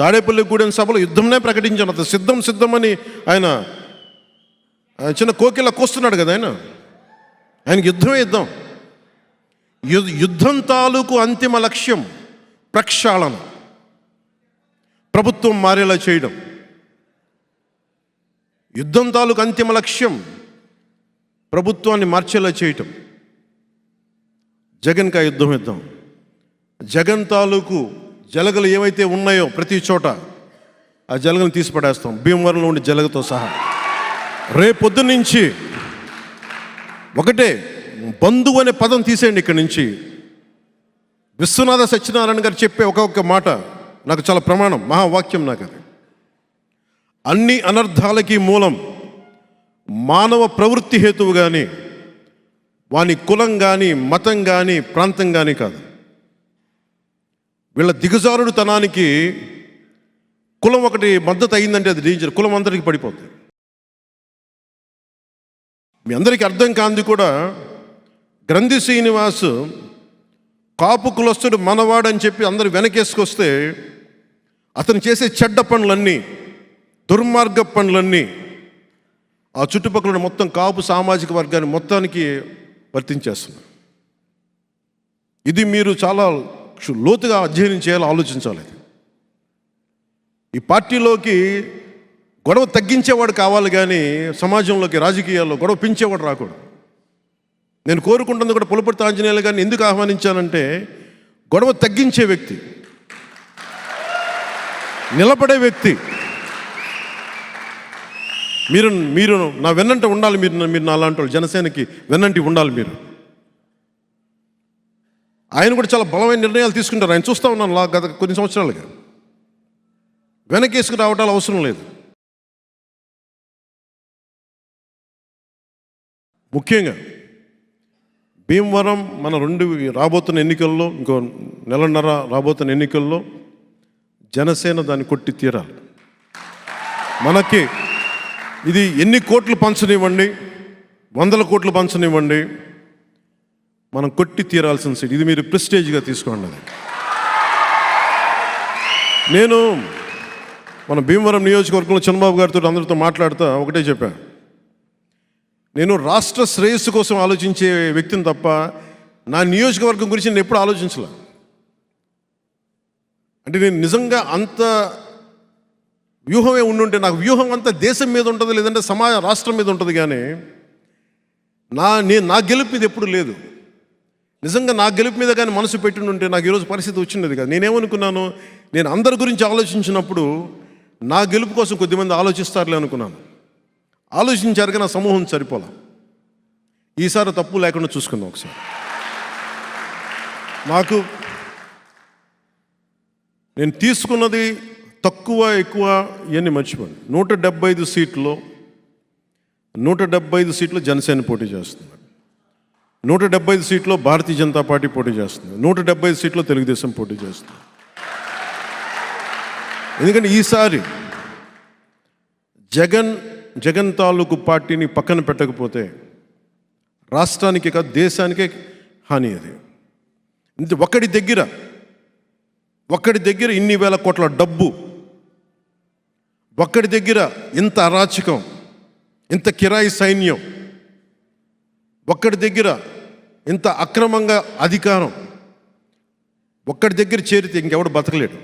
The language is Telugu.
తాడేపల్లిగూడెం సభలో యుద్ధంనే ప్రకటించాను. అతను సిద్ధమని ఆయన చిన్న కోకిలా కోస్తున్నాడు కదా, ఆయనకి యుద్ధం. యుద్ధం తాలూకు అంతిమ లక్ష్యం ప్రక్షాళన, ప్రభుత్వం మారేలా చేయడం. యుద్ధం తాలూకు అంతిమ లక్ష్యం ప్రభుత్వాన్ని మార్చేలా చేయటం. జగన్కి ఆ యుద్ధం. జగన్ తాలూకు జలగలు ఏవైతే ఉన్నాయో ప్రతి చోట ఆ జలగలను తీసి పడేస్తాం, భీమవరంలో ఉండే జలగతో సహా. రేపొద్దు నుంచి ఒకటే బంధువు అనే పదం తీసేయండి ఇక్కడి నుంచి. విశ్వనాథ సత్యనారాయణ గారు చెప్పే ఒక్కొక్క మాట నాకు చాలా ప్రమాణం, మహావాక్యం నాకు అది. అన్ని అనర్థాలకి మూలం మానవ ప్రవృత్తి హేతువు కానీ, వాని కులం కానీ, మతం కానీ, ప్రాంతం కానీ కాదు. వీళ్ళ దిగజారుడు తనానికి కులం ఒకటి మద్దతు అయిందంటే అది డేంజర్, కులం అందరికీ పడిపోతుంది. మీ అందరికీ అర్థం కాంది కూడా, గ్రంథి శ్రీనివాస్ కాపు కులస్తుడు మనవాడని చెప్పి అందరు వెనకేసుకొస్తే అతను చేసే చెడ్డ పనులన్నీ, దుర్మార్గ పనులన్నీ ఆ చుట్టుపక్కల మొత్తం కాపు సామాజిక వర్గాన్ని మొత్తానికి వర్తించేస్తున్నారు. ఇది మీరు చాలా లోతుగా అధ్యయనం చేయాలి, ఆలోచించాలి. ఈ పార్టీలోకి గొడవ తగ్గించేవాడు కావాలి కానీ సమాజంలోకి, రాజకీయాల్లో గొడవ పెంచేవాడు రాకూడదు. నేను కోరుకుంటుంది కూడా పులపర్తి ఆంజనేయులు గారిని ఎందుకు ఆహ్వానించానంటే, గొడవ తగ్గించే వ్యక్తి, నిలబడే వ్యక్తి. మీరు నా వెన్నంట ఉండాలి. మీరు నా అలాంటి వాళ్ళు, జనసేనకి వెన్నంటి ఉండాలి మీరు. ఆయన కూడా చాలా బలమైన నిర్ణయాలు తీసుకుంటారు. ఆయన చూస్తూ ఉన్నాను గత కొన్ని సంవత్సరాలుగా. వెనకేసుకు రావటాలు అవసరం లేదు. ముఖ్యంగా భీమవరం మన రాబోతున్న ఎన్నికల్లో, ఇంకో నెలన్నర రాబోతున్న ఎన్నికల్లో జనసేన దాన్ని కొట్టి తీరాలి. మనకి ఇది ఎన్ని కోట్లు పంచనివ్వండి, 100 కోట్లు పంచనివ్వండి, మనం కొట్టి తీరాల్సిన సీట్. ఇది మీరు ప్రెస్టేజ్గా తీసుకోండి. అది నేను మన భీమవరం నియోజకవర్గంలో చంద్రబాబు గారితో అందరితో మాట్లాడుతూ ఒకటే చెప్పాను, నేను రాష్ట్ర శ్రేయస్సు కోసం ఆలోచించే వ్యక్తిని తప్ప నా నియోజకవర్గం గురించి నేను ఎప్పుడు ఆలోచించలే. అంటే నేను నిజంగా అంత వ్యూహమే ఉండుంటే, నాకు వ్యూహం అంతా దేశం మీద ఉంటుంది, లేదంటే రాష్ట్రం మీద ఉంటుంది. కానీ నా గెలుపు మీద ఎప్పుడు లేదు. నిజంగా నా గెలుపు మీద కానీ మనసు పెట్టిండుంటే నాకు ఈరోజు పరిస్థితి వచ్చిండేది కాదు. నేనేమనుకున్నాను, నేను అందరి గురించి ఆలోచించినప్పుడు నా గెలుపు కోసం కొద్దిమంది ఆలోచిస్తారులే అనుకున్నాను. ఆలోచించారు కానీ నా సమూహం సరిపోలా. ఈసారి తప్పు లేకుండా చూసుకుందాం ఒకసారి. నేను తీసుకున్నది తక్కువ ఎక్కువ ఇవన్నీ మర్చిపోండి. 175 సీట్లు 175 సీట్లు జనసేన పోటీ చేస్తుంది, 175 సీట్లో భారతీయ జనతా పార్టీ పోటీ చేస్తుంది, 175 సీట్లో తెలుగుదేశం పోటీ చేస్తుంది. ఎందుకంటే ఈసారి జగన్ తాలూకు పార్టీని పక్కన పెట్టకపోతే రాష్ట్రానికి కాదు దేశానికే హాని. అది ఒక్కడి దగ్గర ఇన్ని వేల కోట్ల డబ్బు, ఒక్కడి దగ్గర ఇంత అరాచకం, ఇంత కిరాయి సైన్యం, ఒక్కడి దగ్గర ఇంత అక్రమంగా అధికారం, ఒక్కడి దగ్గర చేరితే ఇంకెవడు బతకలేడు.